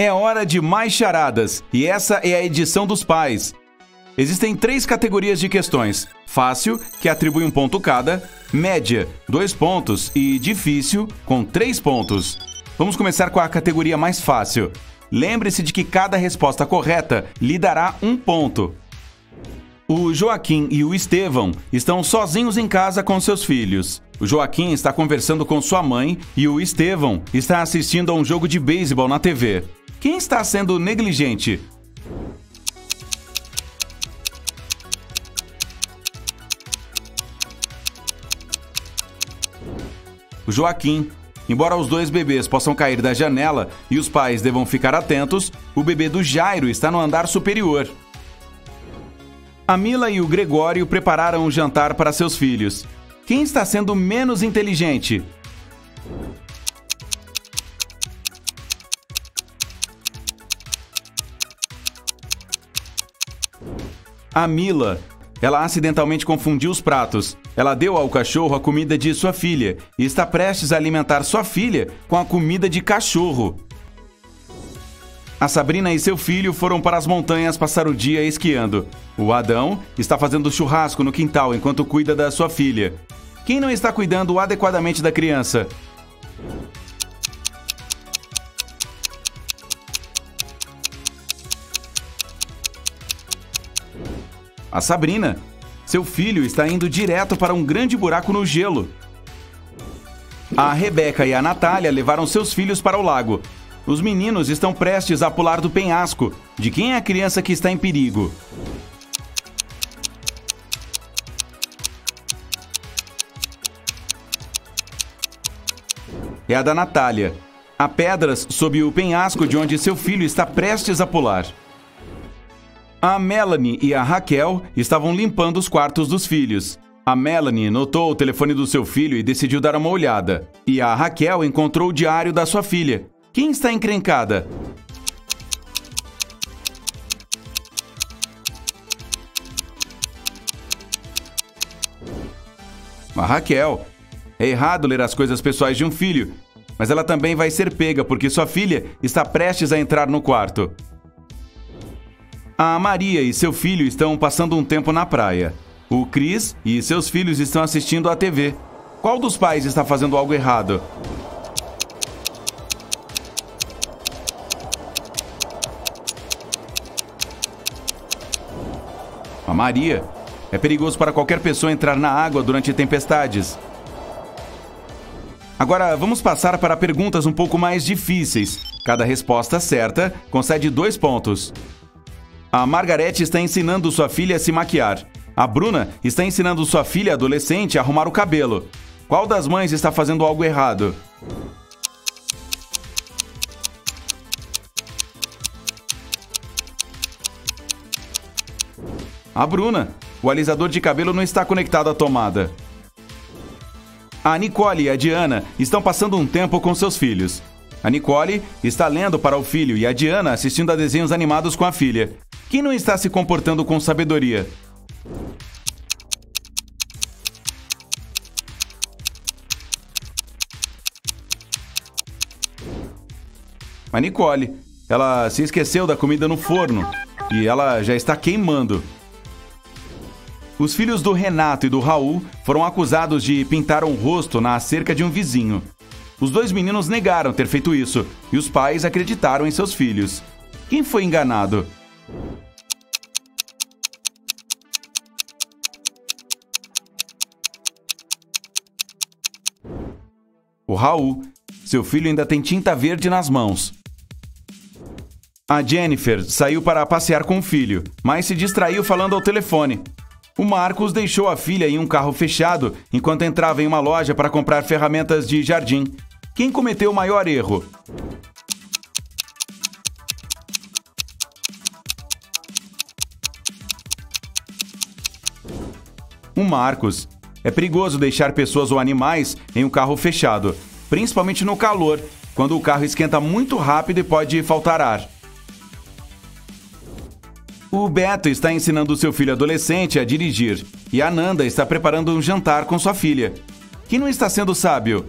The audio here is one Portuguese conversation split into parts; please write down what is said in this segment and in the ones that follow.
É hora de mais charadas, e essa é a edição dos pais. Existem 3 categorias de questões: fácil, que atribui 1 ponto cada, média, 2 pontos e difícil, com 3 pontos. Vamos começar com a categoria mais fácil. Lembre-se de que cada resposta correta lhe dará 1 ponto. O Joaquim e o Estevão estão sozinhos em casa com seus filhos. O Joaquim está conversando com sua mãe e o Estevão está assistindo a um jogo de beisebol na TV. Quem está sendo negligente? O Joaquim. Embora os 2 bebês possam cair da janela e os pais devam ficar atentos, o bebê do Jairo está no andar superior. A Mila e o Gregório prepararam um jantar para seus filhos. Quem está sendo menos inteligente? A Mila. Ela acidentalmente confundiu os pratos. Ela deu ao cachorro a comida de sua filha e está prestes a alimentar sua filha com a comida de cachorro. A Sabrina e seu filho foram para as montanhas passar o dia esquiando. O Adão está fazendo churrasco no quintal enquanto cuida da sua filha. Quem não está cuidando adequadamente da criança? A Sabrina. Seu filho está indo direto para um grande buraco no gelo. A Rebeca e a Natália levaram seus filhos para o lago. Os meninos estão prestes a pular do penhasco. De quem é a criança que está em perigo? É a da Natália. Há pedras sob o penhasco de onde seu filho está prestes a pular. A Melanie e a Raquel estavam limpando os quartos dos filhos. A Melanie notou o telefone do seu filho e decidiu dar uma olhada. E a Raquel encontrou o diário da sua filha. Quem está encrencada? A Raquel. É errado ler as coisas pessoais de um filho, mas ela também vai ser pega porque sua filha está prestes a entrar no quarto. A Maria e seu filho estão passando um tempo na praia. O Cris e seus filhos estão assistindo à TV. Qual dos pais está fazendo algo errado? A Maria. É perigoso para qualquer pessoa entrar na água durante tempestades. Agora, vamos passar para perguntas um pouco mais difíceis. Cada resposta certa concede 2 pontos. A Margarete está ensinando sua filha a se maquiar. A Bruna está ensinando sua filha adolescente a arrumar o cabelo. Qual das mães está fazendo algo errado? A Bruna. O alisador de cabelo não está conectado à tomada. A Nicole e a Diana estão passando um tempo com seus filhos. A Nicole está lendo para o filho e a Diana assistindo a desenhos animados com a filha. Quem não está se comportando com sabedoria? A Nicole. Ela se esqueceu da comida no forno e ela já está queimando. Os filhos do Renato e do Raul foram acusados de pintar o rosto na cerca de um vizinho. Os 2 meninos negaram ter feito isso e os pais acreditaram em seus filhos. Quem foi enganado? O Raul. Seu filho ainda tem tinta verde nas mãos. A Jennifer saiu para passear com o filho, mas se distraiu falando ao telefone. O Marcos deixou a filha em um carro fechado enquanto entrava em uma loja para comprar ferramentas de jardim. Quem cometeu o maior erro? O Marcos. É perigoso deixar pessoas ou animais em um carro fechado, principalmente no calor, quando o carro esquenta muito rápido e pode faltar ar. O Beto está ensinando seu filho adolescente a dirigir e a Nanda está preparando um jantar com sua filha. Quem não está sendo sábio?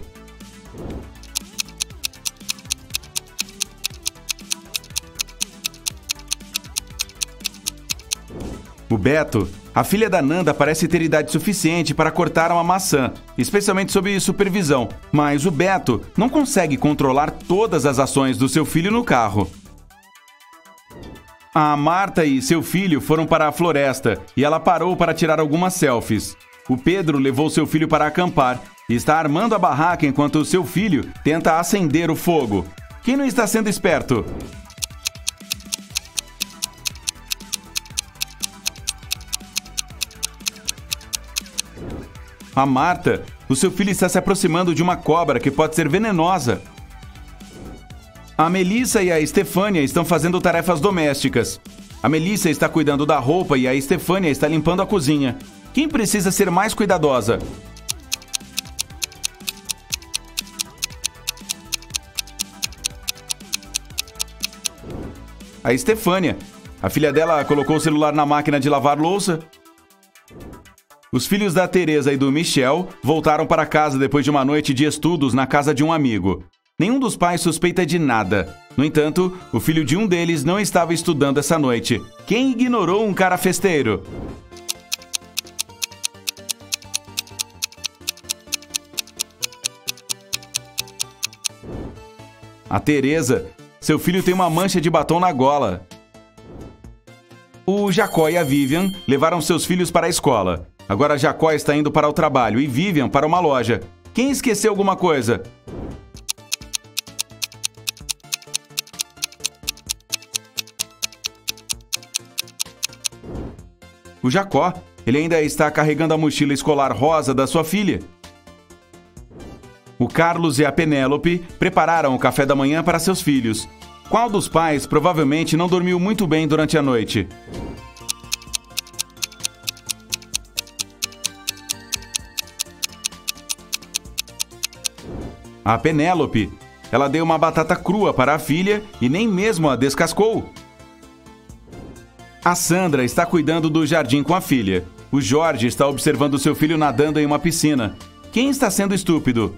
O Beto, a filha da Nanda, parece ter idade suficiente para cortar uma maçã, especialmente sob supervisão, mas o Beto não consegue controlar todas as ações do seu filho no carro. A Marta e seu filho foram para a floresta e ela parou para tirar algumas selfies. O Pedro levou seu filho para acampar e está armando a barraca enquanto seu filho tenta acender o fogo. Quem não está sendo esperto? A Marta, o seu filho está se aproximando de uma cobra que pode ser venenosa. A Melissa e a Estefânia estão fazendo tarefas domésticas. A Melissa está cuidando da roupa e a Estefânia está limpando a cozinha. Quem precisa ser mais cuidadosa? A Estefânia. A filha dela colocou o celular na máquina de lavar louça. Os filhos da Teresa e do Michel voltaram para casa depois de uma noite de estudos na casa de um amigo. Nenhum dos pais suspeita de nada. No entanto, o filho de um deles não estava estudando essa noite. Quem ignorou um cara festeiro? A Teresa. Seu filho tem uma mancha de batom na gola. O Jacó e a Vivian levaram seus filhos para a escola. Agora Jacó está indo para o trabalho e Vivian para uma loja. Quem esqueceu alguma coisa? O Jacó, ele ainda está carregando a mochila escolar rosa da sua filha. O Carlos e a Penélope prepararam o café da manhã para seus filhos. Qual dos pais provavelmente não dormiu muito bem durante a noite? A Penélope, ela deu uma batata crua para a filha e nem mesmo a descascou. A Sandra está cuidando do jardim com a filha. O Jorge está observando seu filho nadando em uma piscina. Quem está sendo estúpido?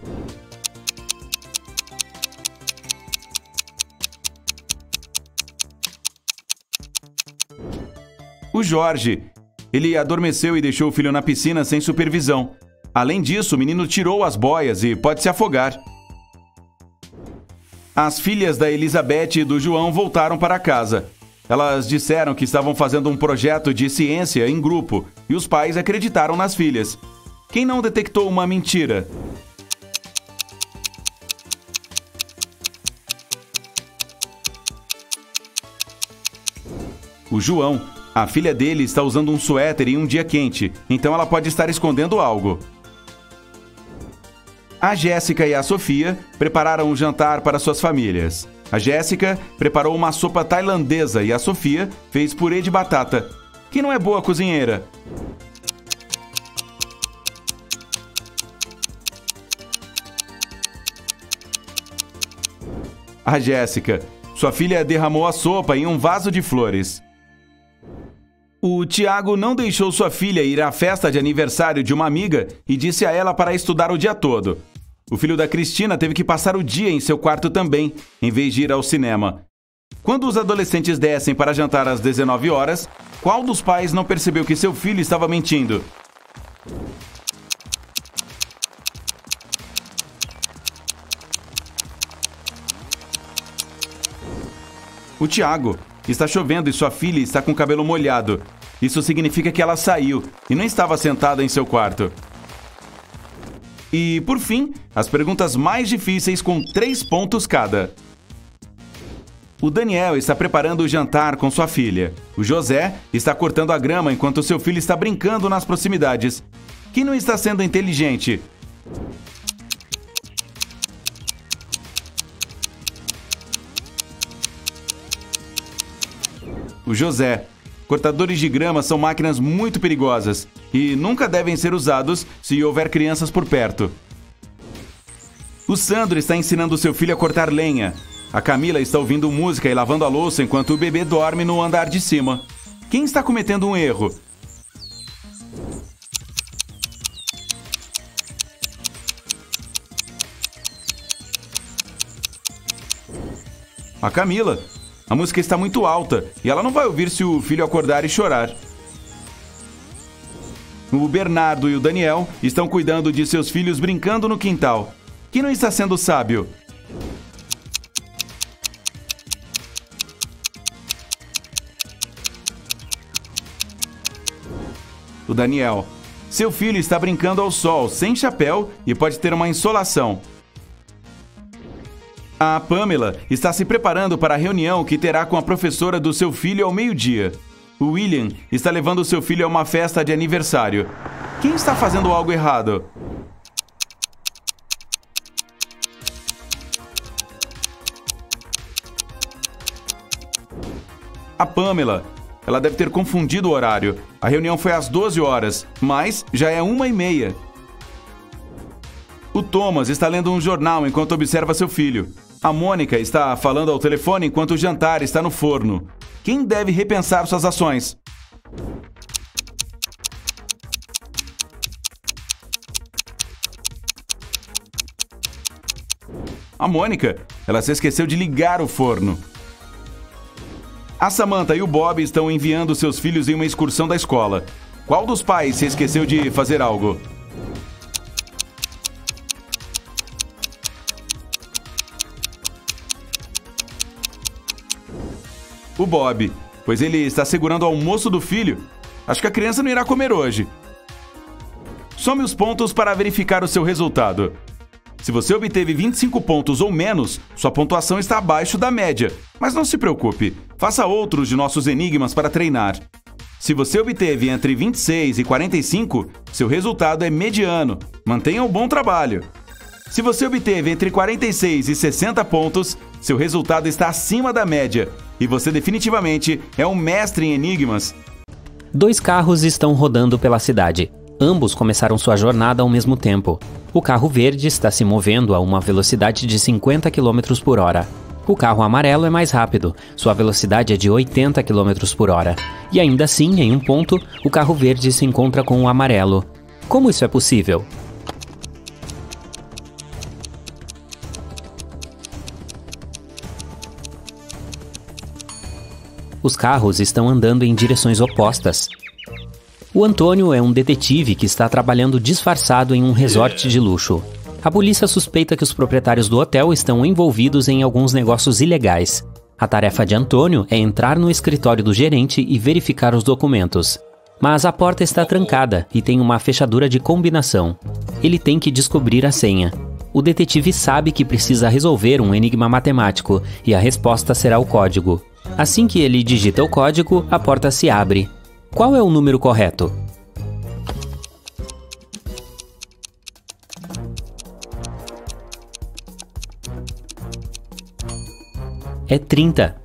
O Jorge. Ele adormeceu e deixou o filho na piscina sem supervisão. Além disso, o menino tirou as boias e pode se afogar. As filhas da Elizabeth e do João voltaram para casa. Elas disseram que estavam fazendo um projeto de ciência em grupo e os pais acreditaram nas filhas. Quem não detectou uma mentira? O João. A filha dele está usando um suéter em um dia quente, então ela pode estar escondendo algo. A Jéssica e a Sofia prepararam um jantar para suas famílias. A Jéssica preparou uma sopa tailandesa e a Sofia fez purê de batata. Quem não é boa cozinheira? A Jéssica. Sua filha derramou a sopa em um vaso de flores. O Tiago não deixou sua filha ir à festa de aniversário de uma amiga e disse a ela para estudar o dia todo. O filho da Cristina teve que passar o dia em seu quarto também, em vez de ir ao cinema. Quando os adolescentes descem para jantar às 19 horas, qual dos pais não percebeu que seu filho estava mentindo? O Tiago. Está chovendo e sua filha está com o cabelo molhado. Isso significa que ela saiu e não estava sentada em seu quarto. E, por fim, as perguntas mais difíceis com 3 pontos cada. O Daniel está preparando o jantar com sua filha. O José está cortando a grama enquanto seu filho está brincando nas proximidades. Quem não está sendo inteligente? O José. Cortadores de grama são máquinas muito perigosas e nunca devem ser usados se houver crianças por perto. O Sandro está ensinando seu filho a cortar lenha. A Camila está ouvindo música e lavando a louça enquanto o bebê dorme no andar de cima. Quem está cometendo um erro? A Camila. A música está muito alta e ela não vai ouvir se o filho acordar e chorar. O Bernardo e o Daniel estão cuidando de seus filhos brincando no quintal. Quem não está sendo sábio? O Daniel. Seu filho está brincando ao sol, sem chapéu e pode ter uma insolação. A Pamela está se preparando para a reunião que terá com a professora do seu filho ao meio-dia. O William está levando seu filho a uma festa de aniversário. Quem está fazendo algo errado? A Pamela. Ela deve ter confundido o horário. A reunião foi às 12 horas, mas já é 1h30. O Thomas está lendo um jornal enquanto observa seu filho. A Mônica está falando ao telefone enquanto o jantar está no forno. Quem deve repensar suas ações? A Mônica. Ela se esqueceu de ligar o forno. A Samantha e o Bob estão enviando seus filhos em uma excursão da escola. Qual dos pais se esqueceu de fazer algo? O Bob, pois ele está segurando o almoço do filho. Acho que a criança não irá comer hoje. Some os pontos para verificar o seu resultado. Se você obteve 25 pontos ou menos, sua pontuação está abaixo da média. Mas não se preocupe, faça outros de nossos enigmas para treinar. Se você obteve entre 26 e 45, seu resultado é mediano. Mantenha um bom trabalho. Se você obteve entre 46 e 60 pontos, seu resultado está acima da média. E você definitivamente é um mestre em enigmas. 2 carros estão rodando pela cidade. Ambos começaram sua jornada ao mesmo tempo. O carro verde está se movendo a uma velocidade de 50 km por hora. O carro amarelo é mais rápido, sua velocidade é de 80 km por hora. E ainda assim, em um ponto, o carro verde se encontra com o amarelo. Como isso é possível? Os carros estão andando em direções opostas. O Antônio é um detetive que está trabalhando disfarçado em um resort de luxo. A polícia suspeita que os proprietários do hotel estão envolvidos em alguns negócios ilegais. A tarefa de Antônio é entrar no escritório do gerente e verificar os documentos. Mas a porta está trancada e tem uma fechadura de combinação. Ele tem que descobrir a senha. O detetive sabe que precisa resolver um enigma matemático e a resposta será o código. Assim que ele digita o código, a porta se abre. Qual é o número correto? É 30.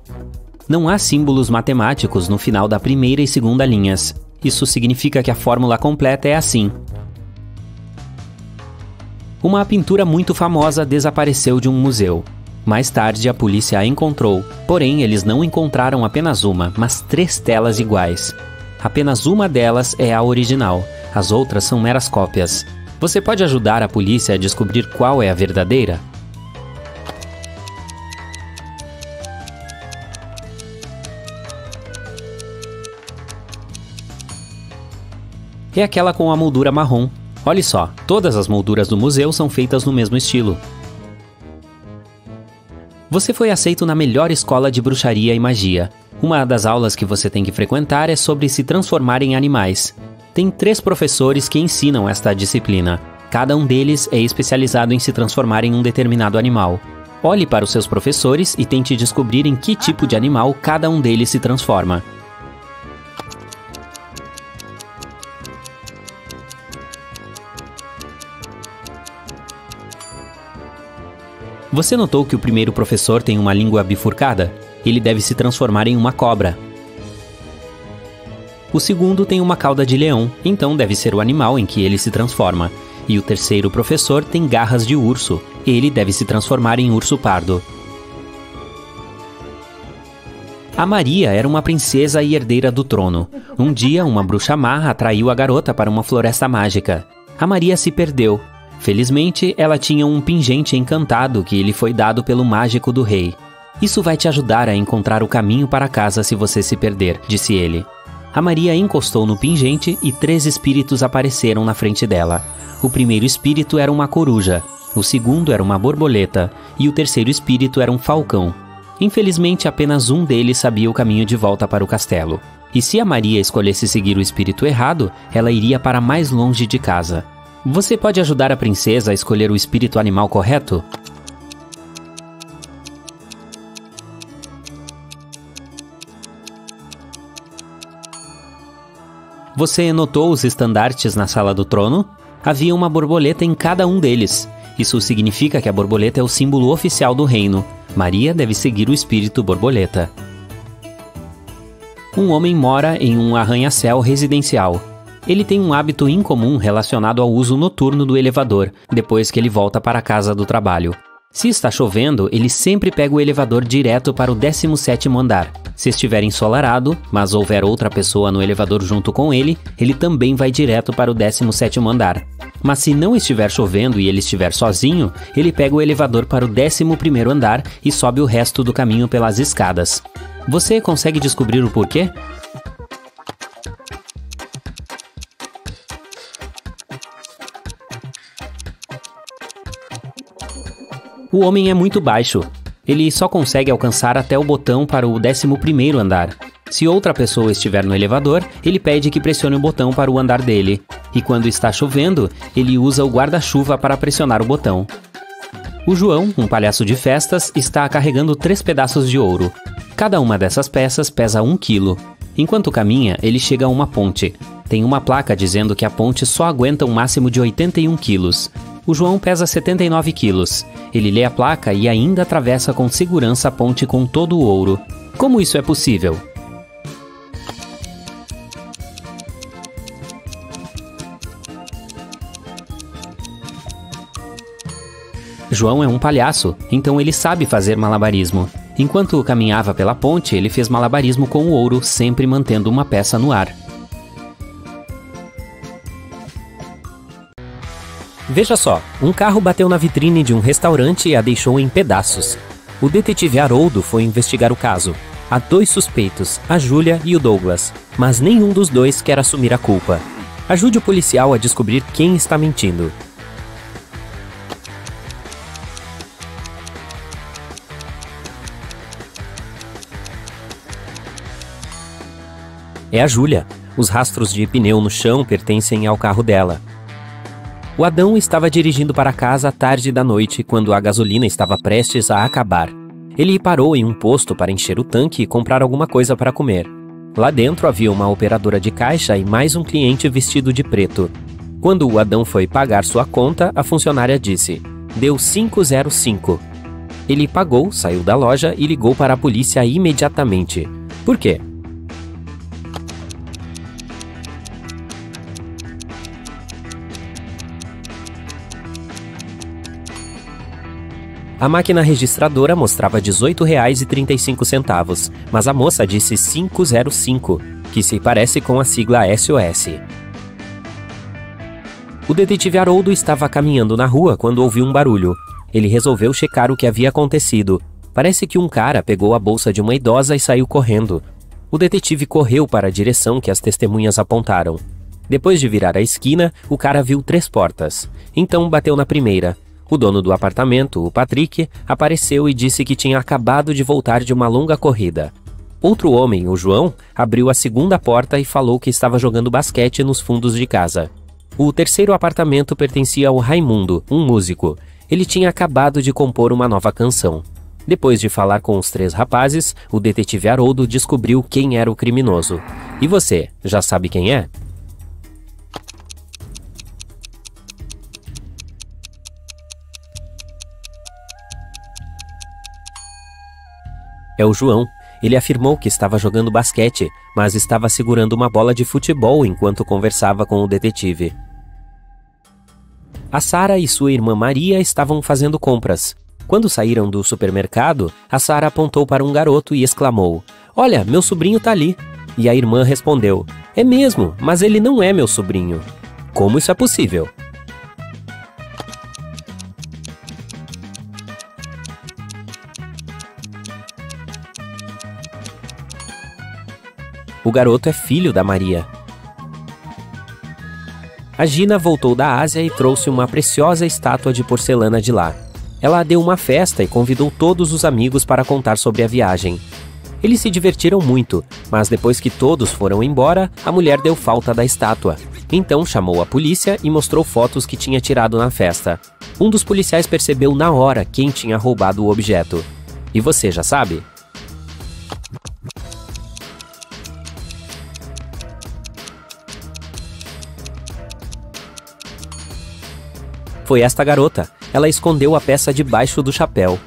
Não há símbolos matemáticos no final da primeira e segunda linhas. Isso significa que a fórmula completa é assim. Uma pintura muito famosa desapareceu de um museu. Mais tarde, a polícia a encontrou. Porém, eles não encontraram apenas uma, mas 3 telas iguais. Apenas uma delas é a original. As outras são meras cópias. Você pode ajudar a polícia a descobrir qual é a verdadeira? É aquela com a moldura marrom. Olhe só, todas as molduras do museu são feitas no mesmo estilo. Você foi aceito na melhor escola de bruxaria e magia. Uma das aulas que você tem que frequentar é sobre se transformar em animais. Tem 3 professores que ensinam esta disciplina. Cada um deles é especializado em se transformar em um determinado animal. Olhe para os seus professores e tente descobrir em que tipo de animal cada um deles se transforma. Você notou que o primeiro professor tem uma língua bifurcada? Ele deve se transformar em uma cobra. O segundo tem uma cauda de leão, então deve ser o animal em que ele se transforma. E o terceiro professor tem garras de urso. Ele deve se transformar em urso pardo. A Maria era uma princesa e herdeira do trono. Um dia, uma bruxa má atraiu a garota para uma floresta mágica. A Maria se perdeu. Felizmente, ela tinha um pingente encantado que lhe foi dado pelo mágico do rei. Isso vai te ajudar a encontrar o caminho para casa se você se perder, disse ele. A Maria encostou no pingente e 3 espíritos apareceram na frente dela. O primeiro espírito era uma coruja, o segundo era uma borboleta e o terceiro espírito era um falcão. Infelizmente, apenas um deles sabia o caminho de volta para o castelo. E se a Maria escolhesse seguir o espírito errado, ela iria para mais longe de casa. Você pode ajudar a princesa a escolher o espírito animal correto? Você notou os estandartes na sala do trono? Havia uma borboleta em cada um deles. Isso significa que a borboleta é o símbolo oficial do reino. Maria deve seguir o espírito borboleta. Um homem mora em um arranha-céu residencial. Ele tem um hábito incomum relacionado ao uso noturno do elevador, depois que ele volta para a casa do trabalho. Se está chovendo, ele sempre pega o elevador direto para o 17º andar. Se estiver ensolarado, mas houver outra pessoa no elevador junto com ele, ele também vai direto para o 17º andar. Mas se não estiver chovendo e ele estiver sozinho, ele pega o elevador para o 11º andar e sobe o resto do caminho pelas escadas. Você consegue descobrir o porquê? O homem é muito baixo. Ele só consegue alcançar até o botão para o 11º andar. Se outra pessoa estiver no elevador, ele pede que pressione o botão para o andar dele. E quando está chovendo, ele usa o guarda-chuva para pressionar o botão. O João, um palhaço de festas, está carregando 3 pedaços de ouro. Cada uma dessas peças pesa 1 quilo. Enquanto caminha, ele chega a uma ponte. Tem uma placa dizendo que a ponte só aguenta um máximo de 81 quilos. O João pesa 79 quilos. Ele lê a placa e ainda atravessa com segurança a ponte com todo o ouro. Como isso é possível? João é um palhaço, então ele sabe fazer malabarismo. Enquanto caminhava pela ponte, ele fez malabarismo com o ouro, sempre mantendo uma peça no ar. Veja só, um carro bateu na vitrine de um restaurante e a deixou em pedaços. O detetive Haroldo foi investigar o caso. Há 2 suspeitos, a Júlia e o Douglas, mas nenhum dos 2 quer assumir a culpa. Ajude o policial a descobrir quem está mentindo. É a Júlia. Os rastros de pneu no chão pertencem ao carro dela. O Adão estava dirigindo para casa à tarde da noite, quando a gasolina estava prestes a acabar. Ele parou em um posto para encher o tanque e comprar alguma coisa para comer. Lá dentro havia uma operadora de caixa e mais um cliente vestido de preto. Quando o Adão foi pagar sua conta, a funcionária disse: "Deu 505. Ele pagou, saiu da loja e ligou para a polícia imediatamente. Por quê? A máquina registradora mostrava R$ 18,35, mas a moça disse 505, que se parece com a sigla SOS. O detetive Haroldo estava caminhando na rua quando ouviu um barulho. Ele resolveu checar o que havia acontecido. Parece que um cara pegou a bolsa de uma idosa e saiu correndo. O detetive correu para a direção que as testemunhas apontaram. Depois de virar a esquina, o cara viu 3 portas. Então bateu na primeira. O dono do apartamento, o Patrick, apareceu e disse que tinha acabado de voltar de uma longa corrida. Outro homem, o João, abriu a segunda porta e falou que estava jogando basquete nos fundos de casa. O terceiro apartamento pertencia ao Raimundo, um músico. Ele tinha acabado de compor uma nova canção. Depois de falar com os 3 rapazes, o detetive Haroldo descobriu quem era o criminoso. E você, já sabe quem é? É o João. Ele afirmou que estava jogando basquete, mas estava segurando uma bola de futebol enquanto conversava com o detetive. A Sara e sua irmã Maria estavam fazendo compras. Quando saíram do supermercado, a Sara apontou para um garoto e exclamou: "Olha, meu sobrinho tá ali." E a irmã respondeu: "É mesmo, mas ele não é meu sobrinho." Como isso é possível? O garoto é filho da Maria. A Gina voltou da Ásia e trouxe uma preciosa estátua de porcelana de lá. Ela deu uma festa e convidou todos os amigos para contar sobre a viagem. Eles se divertiram muito, mas depois que todos foram embora, a mulher deu falta da estátua. Então chamou a polícia e mostrou fotos que tinha tirado na festa. Um dos policiais percebeu na hora quem tinha roubado o objeto. E você já sabe? Foi esta garota. Ela escondeu a peça debaixo do chapéu.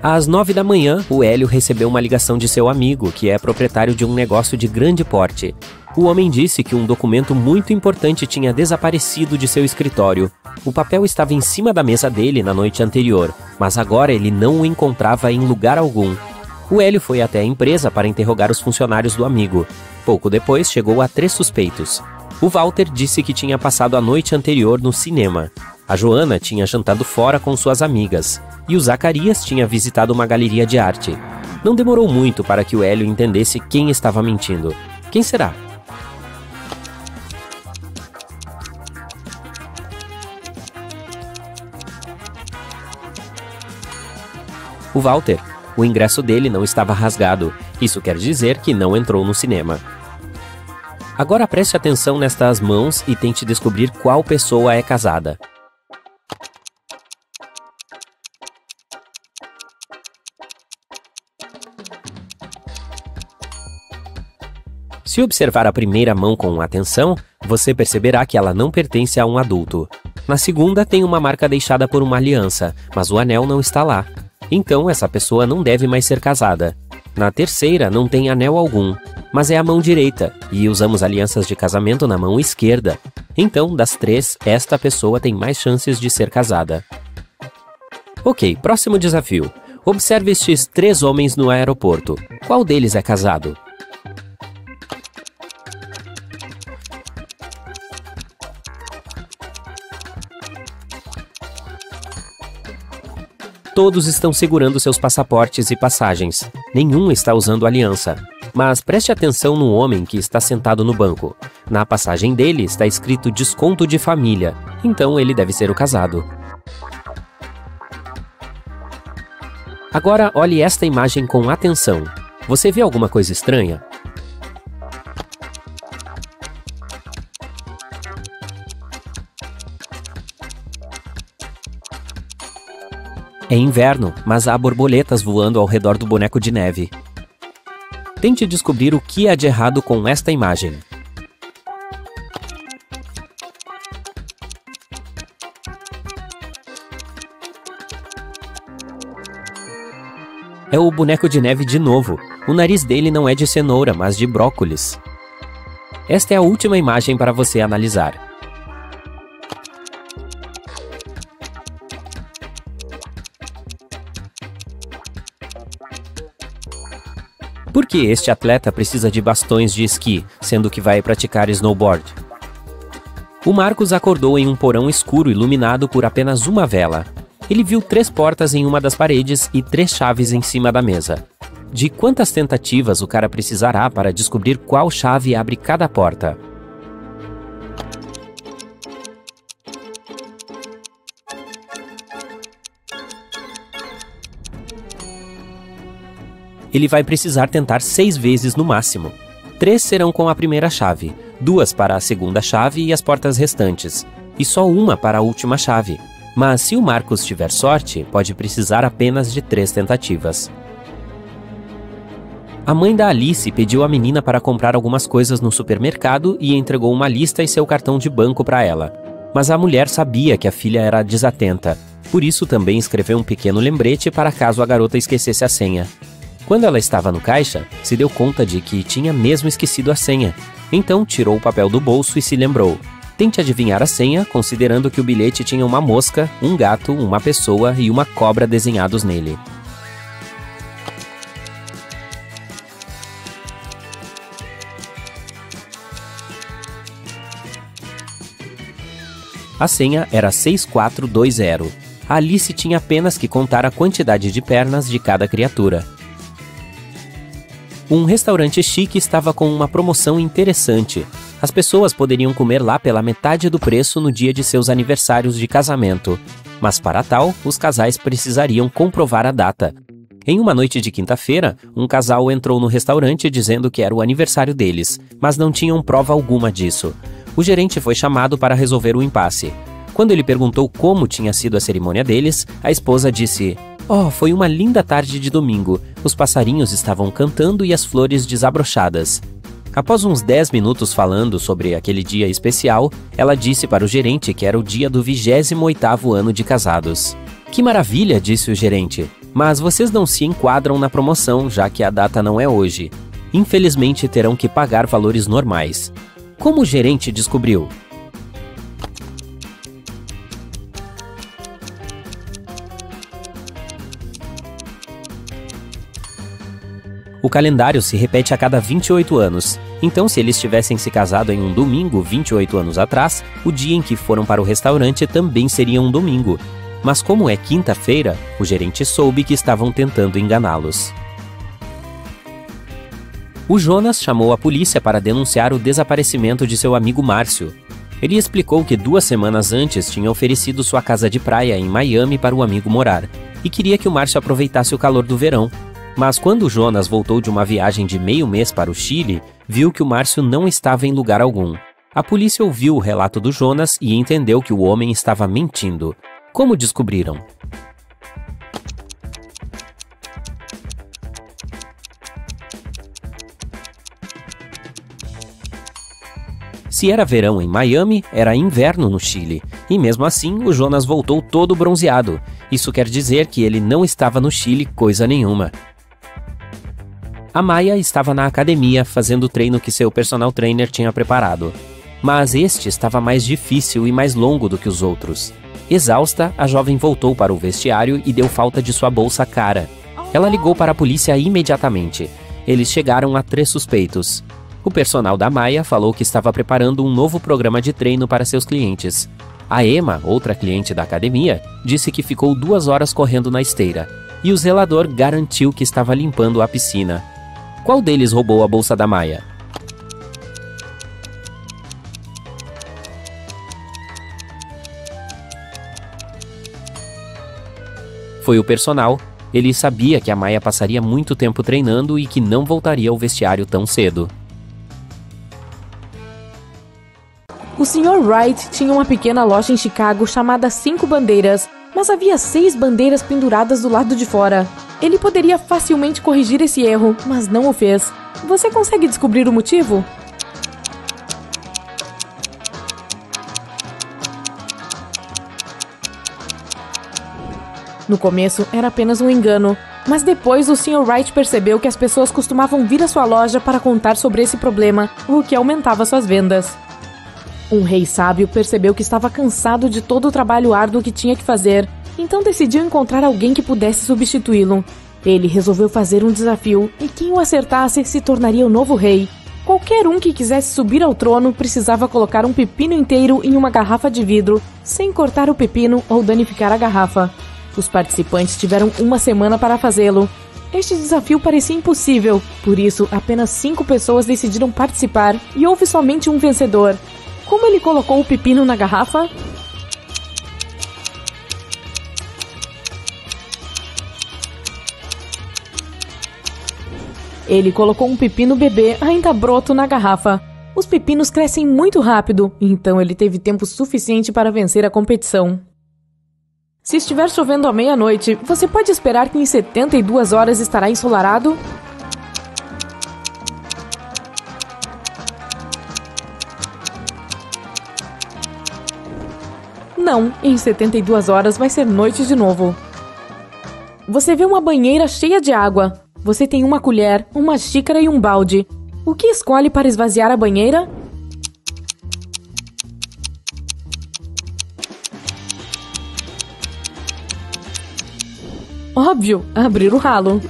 Às 9 da manhã, o Hélio recebeu uma ligação de seu amigo, que é proprietário de um negócio de grande porte. O homem disse que um documento muito importante tinha desaparecido de seu escritório. O papel estava em cima da mesa dele na noite anterior, mas agora ele não o encontrava em lugar algum. O Hélio foi até a empresa para interrogar os funcionários do amigo. Pouco depois, chegou a 3 suspeitos. O Walter disse que tinha passado a noite anterior no cinema. A Joana tinha jantado fora com suas amigas. E o Zacarias tinha visitado uma galeria de arte. Não demorou muito para que o Hélio entendesse quem estava mentindo. Quem será? O Walter. O ingresso dele não estava rasgado. Isso quer dizer que não entrou no cinema. Agora preste atenção nestas mãos e tente descobrir qual pessoa é casada. Se observar a primeira mão com atenção, você perceberá que ela não pertence a um adulto. Na segunda tem uma marca deixada por uma aliança, mas o anel não está lá. Então essa pessoa não deve mais ser casada. Na terceira não tem anel algum, mas é a mão direita, e usamos alianças de casamento na mão esquerda. Então, das 3, esta pessoa tem mais chances de ser casada. Ok, próximo desafio. Observe estes 3 homens no aeroporto. Qual deles é casado? Todos estão segurando seus passaportes e passagens. Nenhum está usando aliança. Mas preste atenção no homem que está sentado no banco. Na passagem dele está escrito desconto de família. Então ele deve ser o casado. Agora olhe esta imagem com atenção. Você vê alguma coisa estranha? É inverno, mas há borboletas voando ao redor do boneco de neve. Tente descobrir o que há de errado com esta imagem. É o boneco de neve de novo. O nariz dele não é de cenoura, mas de brócolis. Esta é a última imagem para você analisar. Por que este atleta precisa de bastões de esqui, sendo que vai praticar snowboard? O Marcos acordou em um porão escuro iluminado por apenas uma vela. Ele viu 3 portas em uma das paredes e 3 chaves em cima da mesa. De quantas tentativas o cara precisará para descobrir qual chave abre cada porta? Ele vai precisar tentar 6 vezes no máximo. 3 serão com a primeira chave, 2 para a segunda chave e as portas restantes, e só uma para a última chave. Mas se o Marcos tiver sorte, pode precisar apenas de 3 tentativas. A mãe da Alice pediu à menina para comprar algumas coisas no supermercado e entregou uma lista e seu cartão de banco para ela. Mas a mulher sabia que a filha era desatenta, por isso também escreveu um pequeno lembrete para caso a garota esquecesse a senha. Quando ela estava no caixa, se deu conta de que tinha mesmo esquecido a senha. Então tirou o papel do bolso e se lembrou. Tente adivinhar a senha, considerando que o bilhete tinha uma mosca, um gato, uma pessoa e uma cobra desenhados nele. A senha era 6420. A Alice tinha apenas que contar a quantidade de pernas de cada criatura. Um restaurante chique estava com uma promoção interessante. As pessoas poderiam comer lá pela metade do preço no dia de seus aniversários de casamento. Mas para tal, os casais precisariam comprovar a data. Em uma noite de quinta-feira, um casal entrou no restaurante dizendo que era o aniversário deles, mas não tinham prova alguma disso. O gerente foi chamado para resolver o impasse. Quando ele perguntou como tinha sido a cerimônia deles, a esposa disse: "Oh, foi uma linda tarde de domingo. Os passarinhos estavam cantando e as flores desabrochadas." Após uns 10 minutos falando sobre aquele dia especial, ela disse para o gerente que era o dia do 28º ano de casados. "Que maravilha", disse o gerente. "Mas vocês não se enquadram na promoção, já que a data não é hoje. Infelizmente terão que pagar valores normais." Como o gerente descobriu? O calendário se repete a cada 28 anos. Então, se eles tivessem se casado em um domingo 28 anos atrás, o dia em que foram para o restaurante também seria um domingo. Mas como é quinta-feira, o gerente soube que estavam tentando enganá-los. O Jonas chamou a polícia para denunciar o desaparecimento de seu amigo Márcio. Ele explicou que 2 semanas antes tinha oferecido sua casa de praia em Miami para o amigo morar, e queria que o Márcio aproveitasse o calor do verão. Mas quando o Jonas voltou de uma viagem de meio mês para o Chile, viu que o Márcio não estava em lugar algum. A polícia ouviu o relato do Jonas e entendeu que o homem estava mentindo. Como descobriram? Se era verão em Miami, era inverno no Chile. E mesmo assim, o Jonas voltou todo bronzeado. Isso quer dizer que ele não estava no Chile coisa nenhuma. A Maia estava na academia fazendo o treino que seu personal trainer tinha preparado. Mas este estava mais difícil e mais longo do que os outros. Exausta, a jovem voltou para o vestiário e deu falta de sua bolsa cara. Ela ligou para a polícia imediatamente. Eles chegaram a 3 suspeitos. O personal da Maia falou que estava preparando um novo programa de treino para seus clientes. A Emma, outra cliente da academia, disse que ficou 2 horas correndo na esteira. E o zelador garantiu que estava limpando a piscina. Qual deles roubou a bolsa da Maia? Foi o personal. Ele sabia que a Maia passaria muito tempo treinando e que não voltaria ao vestiário tão cedo. O Sr. Wright tinha uma pequena loja em Chicago chamada 5 Bandeiras, mas havia 6 bandeiras penduradas do lado de fora. Ele poderia facilmente corrigir esse erro, mas não o fez. Você consegue descobrir o motivo? No começo era apenas um engano, mas depois o Sr. Wright percebeu que as pessoas costumavam vir à sua loja para contar sobre esse problema, o que aumentava suas vendas. Um rei sábio percebeu que estava cansado de todo o trabalho árduo que tinha que fazer, então decidiu encontrar alguém que pudesse substituí-lo. Ele resolveu fazer um desafio, e quem o acertasse se tornaria o novo rei. Qualquer um que quisesse subir ao trono precisava colocar um pepino inteiro em uma garrafa de vidro, sem cortar o pepino ou danificar a garrafa. Os participantes tiveram 1 semana para fazê-lo. Este desafio parecia impossível, por isso apenas 5 pessoas decidiram participar e houve somente um vencedor. Como ele colocou o pepino na garrafa? Ele colocou um pepino bebê ainda broto na garrafa. Os pepinos crescem muito rápido, então ele teve tempo suficiente para vencer a competição. Se estiver chovendo à meia-noite, você pode esperar que em 72 horas estará ensolarado? Não, em 72 horas vai ser noite de novo. Você vê uma banheira cheia de água. Você tem uma colher, uma xícara e um balde. O que escolhe para esvaziar a banheira? Óbvio, abrir o ralo.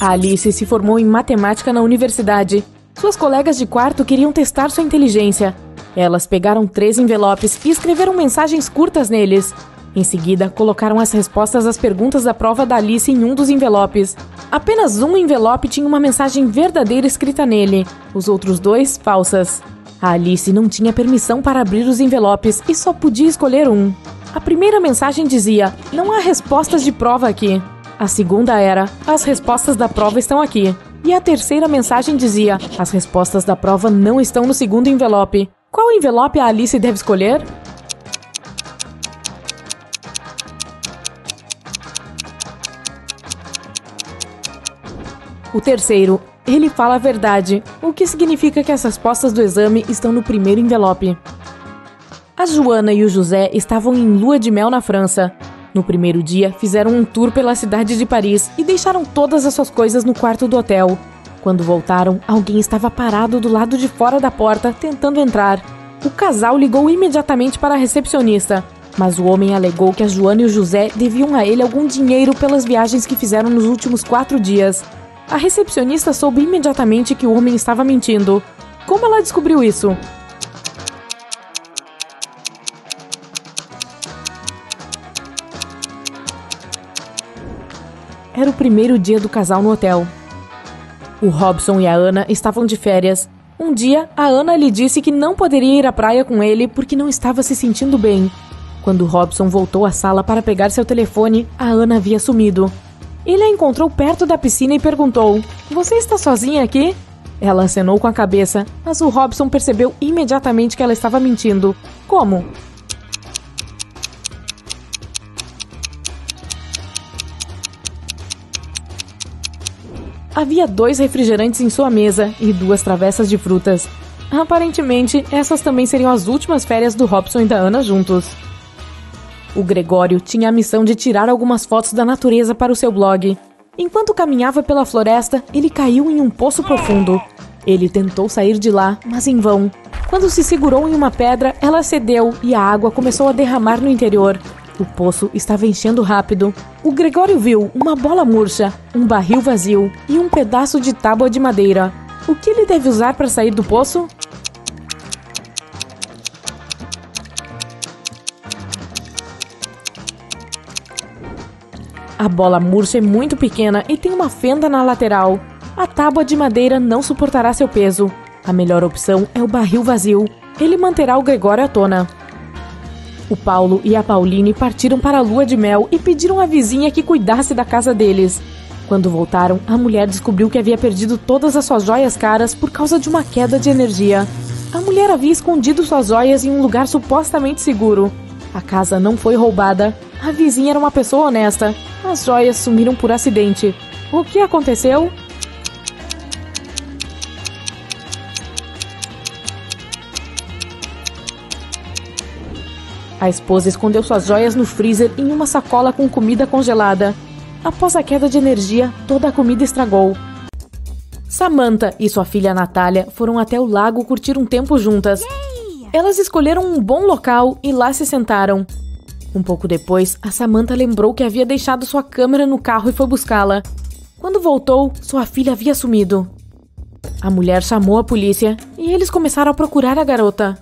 A Alice se formou em matemática na universidade. Suas colegas de quarto queriam testar sua inteligência. Elas pegaram 3 envelopes e escreveram mensagens curtas neles. Em seguida, colocaram as respostas às perguntas da prova da Alice em um dos envelopes. Apenas um envelope tinha uma mensagem verdadeira escrita nele, os outros 2 falsas. A Alice não tinha permissão para abrir os envelopes e só podia escolher um. A primeira mensagem dizia: "Não há respostas de prova aqui." A segunda era: "As respostas da prova estão aqui." E a terceira mensagem dizia: "As respostas da prova não estão no segundo envelope." Qual envelope a Alice deve escolher? O terceiro, ele fala a verdade, o que significa que as respostas do exame estão no primeiro envelope. A Joana e o José estavam em lua de mel na França. No primeiro dia, fizeram um tour pela cidade de Paris e deixaram todas as suas coisas no quarto do hotel. Quando voltaram, alguém estava parado do lado de fora da porta, tentando entrar. O casal ligou imediatamente para a recepcionista, mas o homem alegou que a Joana e o José deviam a ele algum dinheiro pelas viagens que fizeram nos últimos 4 dias. A recepcionista soube imediatamente que o homem estava mentindo. Como ela descobriu isso? Era o primeiro dia do casal no hotel. O Robson e a Ana estavam de férias. Um dia, a Ana lhe disse que não poderia ir à praia com ele porque não estava se sentindo bem. Quando Robson voltou à sala para pegar seu telefone, a Ana havia sumido. Ele a encontrou perto da piscina e perguntou: "Você está sozinha aqui?" Ela acenou com a cabeça, mas o Robson percebeu imediatamente que ela estava mentindo. Como? Havia 2 refrigerantes em sua mesa e 2 travessas de frutas. Aparentemente, essas também seriam as últimas férias do Robson e da Ana juntos. O Gregório tinha a missão de tirar algumas fotos da natureza para o seu blog. Enquanto caminhava pela floresta, ele caiu em um poço profundo. Ele tentou sair de lá, mas em vão. Quando se segurou em uma pedra, ela cedeu e a água começou a derramar no interior. O poço estava enchendo rápido. O Gregório viu uma bola murcha, um barril vazio e um pedaço de tábua de madeira. O que ele deve usar para sair do poço? A bola murcha é muito pequena e tem uma fenda na lateral. A tábua de madeira não suportará seu peso. A melhor opção é o barril vazio. Ele manterá o Gregório à tona. O Paulo e a Pauline partiram para a lua de mel e pediram à vizinha que cuidasse da casa deles. Quando voltaram, a mulher descobriu que havia perdido todas as suas joias caras por causa de uma queda de energia. A mulher havia escondido suas joias em um lugar supostamente seguro. A casa não foi roubada. A vizinha era uma pessoa honesta. As joias sumiram por acidente. O que aconteceu? A esposa escondeu suas joias no freezer em uma sacola com comida congelada. Após a queda de energia, toda a comida estragou. Samantha e sua filha Natália foram até o lago curtir um tempo juntas. Elas escolheram um bom local e lá se sentaram. Um pouco depois, a Samantha lembrou que havia deixado sua câmera no carro e foi buscá-la. Quando voltou, sua filha havia sumido. A mulher chamou a polícia e eles começaram a procurar a garota.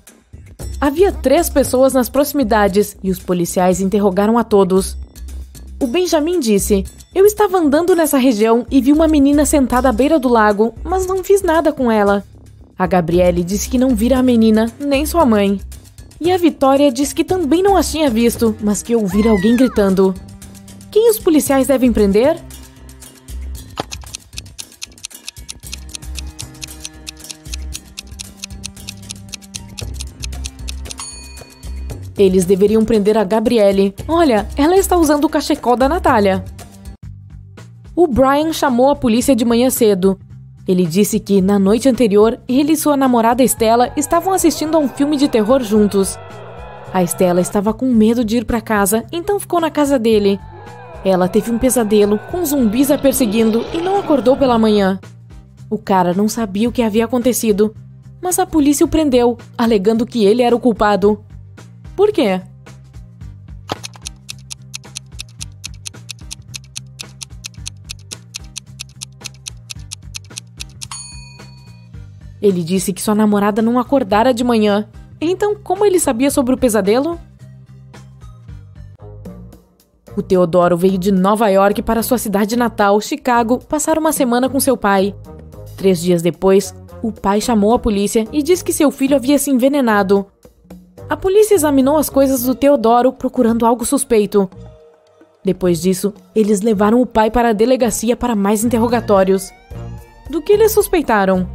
Havia 3 pessoas nas proximidades e os policiais interrogaram a todos. O Benjamin disse: "Eu estava andando nessa região e vi uma menina sentada à beira do lago, mas não fiz nada com ela." A Gabriele disse que não vira a menina, nem sua mãe. E a Vitória disse que também não as tinha visto, mas que ouvira alguém gritando. Quem os policiais devem prender? Eles deveriam prender a Gabriele. Olha, ela está usando o cachecol da Natália. O Brian chamou a polícia de manhã cedo. Ele disse que, na noite anterior, ele e sua namorada Estela estavam assistindo a um filme de terror juntos. A Estela estava com medo de ir para casa, então ficou na casa dele. Ela teve um pesadelo, com zumbis a perseguindo, e não acordou pela manhã. O cara não sabia o que havia acontecido, mas a polícia o prendeu, alegando que ele era o culpado. Por quê? Ele disse que sua namorada não acordara de manhã. Então, como ele sabia sobre o pesadelo? O Teodoro veio de Nova York para sua cidade natal, Chicago, passar uma semana com seu pai. 3 dias depois, o pai chamou a polícia e disse que seu filho havia se envenenado. A polícia examinou as coisas do Teodoro, procurando algo suspeito. Depois disso, eles levaram o pai para a delegacia para mais interrogatórios. Do que eles suspeitaram?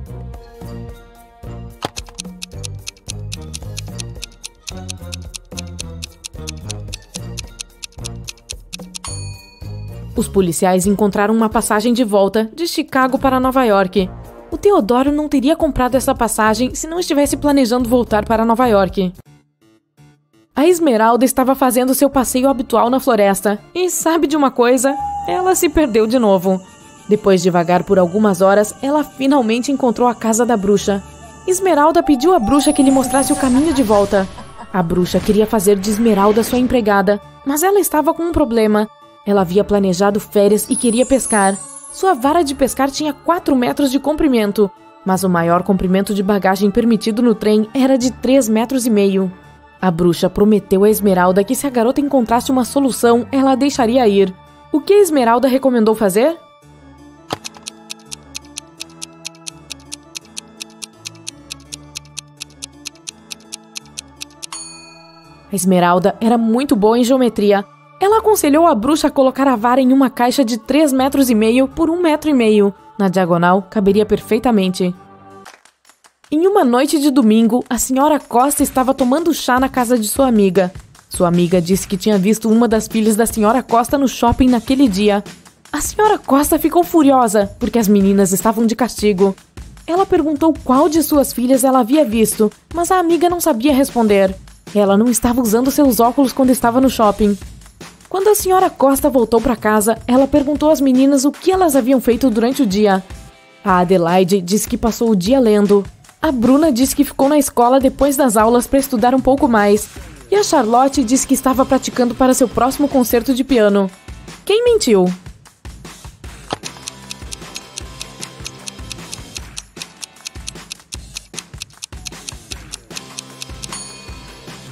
Os policiais encontraram uma passagem de volta de Chicago para Nova York. O Teodoro não teria comprado essa passagem se não estivesse planejando voltar para Nova York. A Esmeralda estava fazendo seu passeio habitual na floresta e, sabe de uma coisa? Ela se perdeu de novo. Depois de vagar por algumas horas, ela finalmente encontrou a casa da bruxa. Esmeralda pediu à bruxa que lhe mostrasse o caminho de volta. A bruxa queria fazer de Esmeralda sua empregada, mas ela estava com um problema. Ela havia planejado férias e queria pescar. Sua vara de pescar tinha 4 metros de comprimento, mas o maior comprimento de bagagem permitido no trem era de 3,5 metros. A bruxa prometeu a Esmeralda que se a garota encontrasse uma solução, ela a deixaria ir. O que a Esmeralda recomendou fazer? A Esmeralda era muito boa em geometria. Ela aconselhou a bruxa a colocar a vara em uma caixa de 3,5 metros por 1,5 metro. Na diagonal, caberia perfeitamente. Em uma noite de domingo, a senhora Costa estava tomando chá na casa de sua amiga. Sua amiga disse que tinha visto uma das filhas da senhora Costa no shopping naquele dia. A senhora Costa ficou furiosa, porque as meninas estavam de castigo. Ela perguntou qual de suas filhas ela havia visto, mas a amiga não sabia responder. Ela não estava usando seus óculos quando estava no shopping. Quando a senhora Costa voltou para casa, ela perguntou às meninas o que elas haviam feito durante o dia. A Adelaide disse que passou o dia lendo. A Bruna disse que ficou na escola depois das aulas para estudar um pouco mais. E a Charlotte disse que estava praticando para seu próximo concerto de piano. Quem mentiu?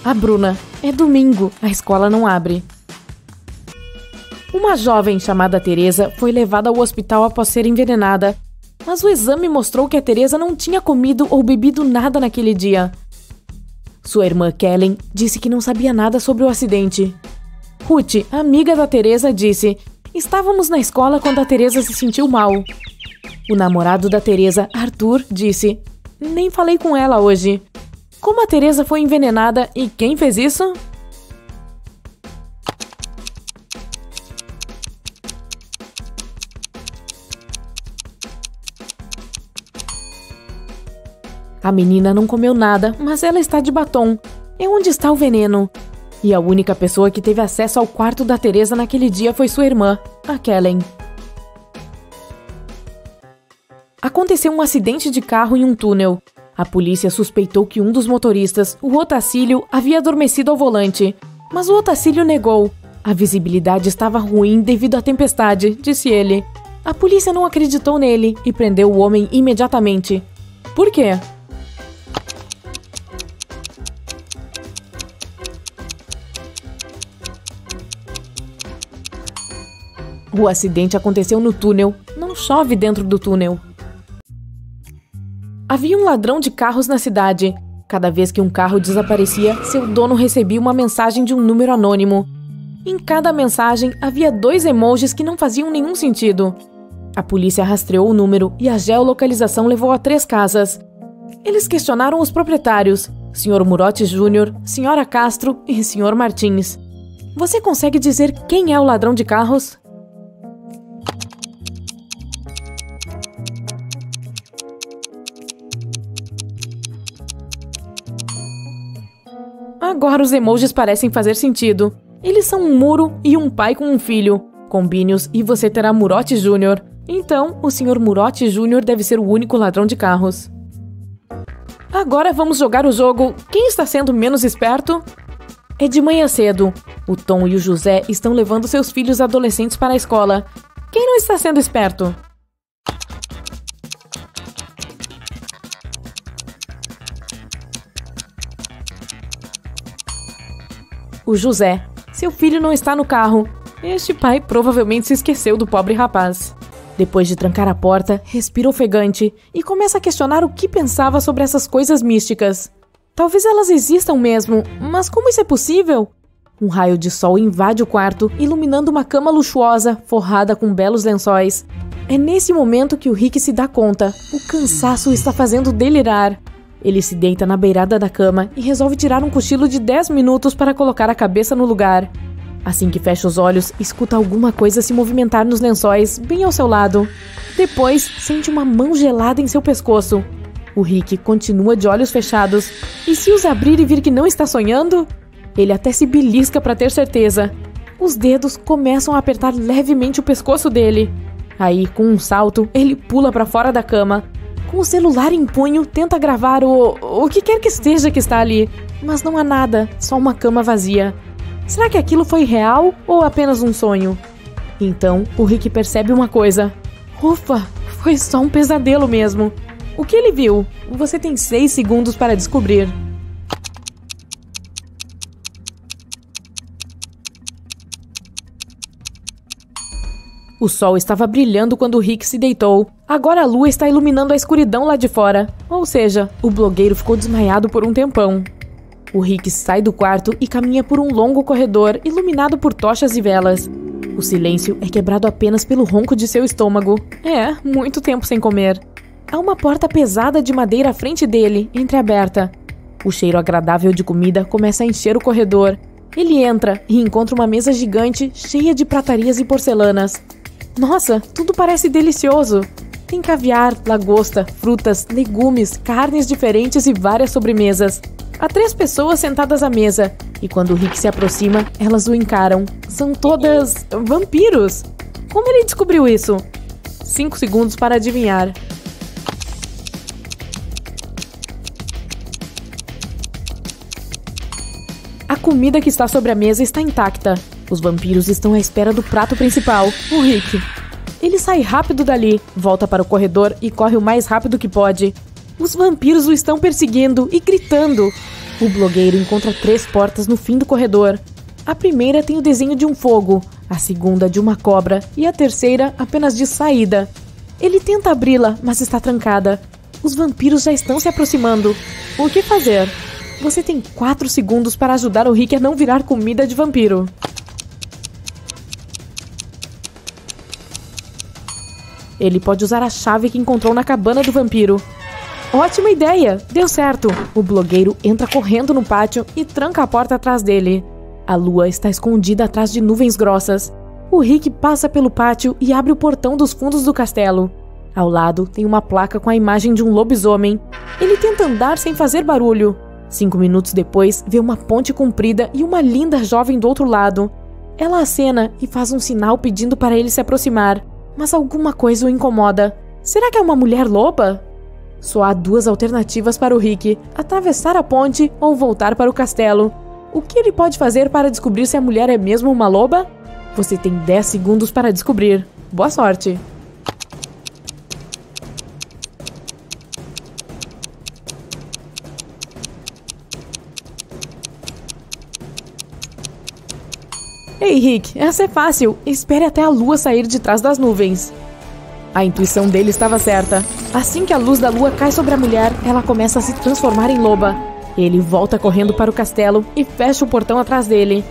A Bruna. É domingo, a escola não abre. Uma jovem chamada Teresa foi levada ao hospital após ser envenenada, mas o exame mostrou que a Teresa não tinha comido ou bebido nada naquele dia. Sua irmã Kellen disse que não sabia nada sobre o acidente. Ruth, amiga da Teresa, disse: "Estávamos na escola quando a Teresa se sentiu mal." O namorado da Teresa, Arthur, disse: "Nem falei com ela hoje." Como a Teresa foi envenenada e quem fez isso? A menina não comeu nada, mas ela está de batom. É onde está o veneno. E a única pessoa que teve acesso ao quarto da Teresa naquele dia foi sua irmã, a Kellen. Aconteceu um acidente de carro em um túnel. A polícia suspeitou que um dos motoristas, o Otacílio, havia adormecido ao volante. Mas o Otacílio negou. A visibilidade estava ruim devido à tempestade, disse ele. A polícia não acreditou nele e prendeu o homem imediatamente. Por quê? O acidente aconteceu no túnel. Não chove dentro do túnel. Havia um ladrão de carros na cidade. Cada vez que um carro desaparecia, seu dono recebia uma mensagem de um número anônimo. Em cada mensagem, havia 2 emojis que não faziam nenhum sentido. A polícia rastreou o número e a geolocalização levou a 3 casas. Eles questionaram os proprietários, Sr. Murotti Jr., Sra. Castro e Sr. Martins. Você consegue dizer quem é o ladrão de carros? Agora os emojis parecem fazer sentido. Eles são um muro e um pai com um filho. Combine-os e você terá Murotti Jr. Então, o Sr. Murotti Jr. deve ser o único ladrão de carros. Agora vamos jogar o jogo Quem está sendo menos esperto? É de manhã cedo. O Tom e o José estão levando seus filhos adolescentes para a escola. Quem não está sendo esperto? O José. Seu filho não está no carro. Este pai provavelmente se esqueceu do pobre rapaz. Depois de trancar a porta, respira ofegante e começa a questionar o que pensava sobre essas coisas místicas. Talvez elas existam mesmo, mas como isso é possível? Um raio de sol invade o quarto, iluminando uma cama luxuosa, forrada com belos lençóis. É nesse momento que o Rick se dá conta. O cansaço o está fazendo delirar. Ele se deita na beirada da cama e resolve tirar um cochilo de 10 minutos para colocar a cabeça no lugar. Assim que fecha os olhos, escuta alguma coisa se movimentar nos lençóis, bem ao seu lado. Depois, sente uma mão gelada em seu pescoço. O Rick continua de olhos fechados. E se os abrir e vir que não está sonhando? Ele até se belisca para ter certeza. Os dedos começam a apertar levemente o pescoço dele. Aí, com um salto, ele pula para fora da cama. Com o celular em punho, tenta gravar o que quer que esteja que está ali. Mas não há nada, só uma cama vazia. Será que aquilo foi real ou apenas um sonho? Então, o Rick percebe uma coisa. Ufa, foi só um pesadelo mesmo. O que ele viu? Você tem 6 segundos para descobrir. O sol estava brilhando quando o Rick se deitou. Agora a lua está iluminando a escuridão lá de fora. Ou seja, o blogueiro ficou desmaiado por um tempão. O Rick sai do quarto e caminha por um longo corredor iluminado por tochas e velas. O silêncio é quebrado apenas pelo ronco de seu estômago. É, muito tempo sem comer. Há uma porta pesada de madeira à frente dele, entreaberta. O cheiro agradável de comida começa a encher o corredor. Ele entra e encontra uma mesa gigante cheia de pratarias e porcelanas. Nossa, tudo parece delicioso. Tem caviar, lagosta, frutas, legumes, carnes diferentes e várias sobremesas. Há 3 pessoas sentadas à mesa, e quando o Rick se aproxima, elas o encaram. São todas vampiros. Como ele descobriu isso? 5 segundos para adivinhar. A comida que está sobre a mesa está intacta. Os vampiros estão à espera do prato principal, o Rick. Ele sai rápido dali, volta para o corredor e corre o mais rápido que pode. Os vampiros o estão perseguindo e gritando. O blogueiro encontra 3 portas no fim do corredor. A primeira tem o desenho de um fogo, a segunda de uma cobra e a terceira apenas de saída. Ele tenta abri-la, mas está trancada. Os vampiros já estão se aproximando. O que fazer? Você tem 4 segundos para ajudar o Rick a não virar comida de vampiro. Ele pode usar a chave que encontrou na cabana do vampiro. Ótima ideia! Deu certo! O blogueiro entra correndo no pátio e tranca a porta atrás dele. A lua está escondida atrás de nuvens grossas. O Rick passa pelo pátio e abre o portão dos fundos do castelo. Ao lado tem uma placa com a imagem de um lobisomem. Ele tenta andar sem fazer barulho. 5 minutos depois, vê uma ponte comprida e uma linda jovem do outro lado. Ela acena e faz um sinal pedindo para ele se aproximar. Mas alguma coisa o incomoda. Será que é uma mulher loba? Só há 2 alternativas para o Rick: atravessar a ponte ou voltar para o castelo. O que ele pode fazer para descobrir se a mulher é mesmo uma loba? Você tem 10 segundos para descobrir. Boa sorte! Ei, Rick, essa é fácil. Espere até a lua sair de trás das nuvens. A intuição dele estava certa. Assim que a luz da lua cai sobre a mulher, ela começa a se transformar em loba. Ele volta correndo para o castelo e fecha o portão atrás dele.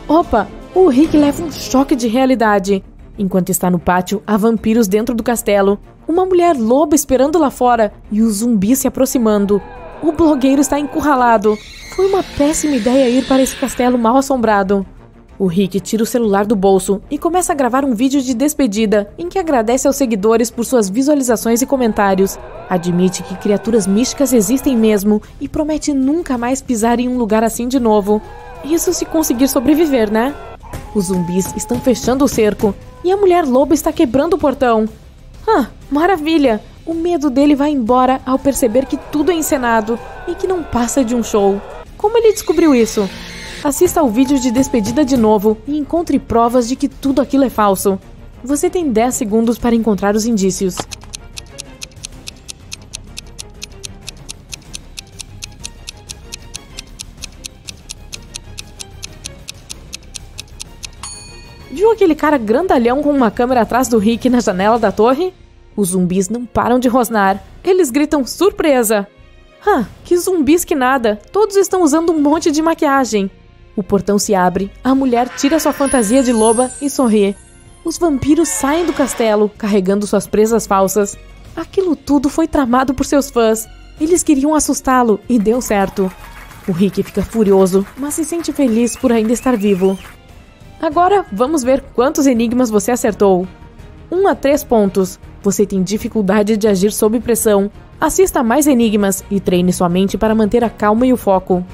Opa! O Rick leva um choque de realidade. Enquanto está no pátio, há vampiros dentro do castelo, uma mulher loba esperando lá fora e os zumbis se aproximando. O blogueiro está encurralado. Foi uma péssima ideia ir para esse castelo mal assombrado. O Rick tira o celular do bolso e começa a gravar um vídeo de despedida em que agradece aos seguidores por suas visualizações e comentários. Admite que criaturas místicas existem mesmo e promete nunca mais pisar em um lugar assim de novo. Isso se conseguir sobreviver, né? Os zumbis estão fechando o cerco e a mulher loba está quebrando o portão. Maravilha! O medo dele vai embora ao perceber que tudo é encenado e que não passa de um show. Como ele descobriu isso? Assista ao vídeo de despedida de novo e encontre provas de que tudo aquilo é falso. Você tem 10 segundos para encontrar os indícios. Viu aquele aquele cara grandalhão com uma câmera atrás do Rick na janela da torre? Os zumbis não param de rosnar. Eles gritam surpresa. Que zumbis que nada. Todos estão usando um monte de maquiagem. O portão se abre, a mulher tira sua fantasia de loba e sorri. Os vampiros saem do castelo, carregando suas presas falsas. Aquilo tudo foi tramado por seus fãs. Eles queriam assustá-lo e deu certo. O Rick fica furioso, mas se sente feliz por ainda estar vivo. Agora, vamos ver quantos enigmas você acertou. 1 a 3 pontos. Você tem dificuldade de agir sob pressão. Assista a mais enigmas e treine sua mente para manter a calma e o foco.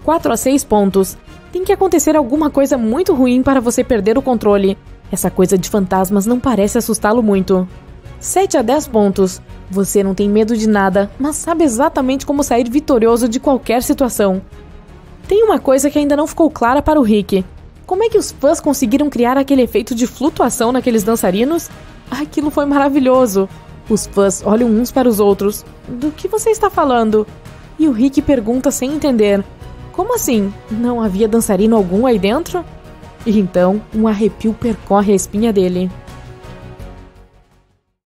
4 a 6 pontos. Tem que acontecer alguma coisa muito ruim para você perder o controle. Essa coisa de fantasmas não parece assustá-lo muito. 7 a 10 pontos. Você não tem medo de nada, mas sabe exatamente como sair vitorioso de qualquer situação. Tem uma coisa que ainda não ficou clara para o Rick. Como é que os fãs conseguiram criar aquele efeito de flutuação naqueles dançarinos? Aquilo foi maravilhoso. Os fãs olham uns para os outros. Do que você está falando? E o Rick pergunta sem entender. Como assim? Não havia dançarino algum aí dentro? E então, um arrepio percorre a espinha dele.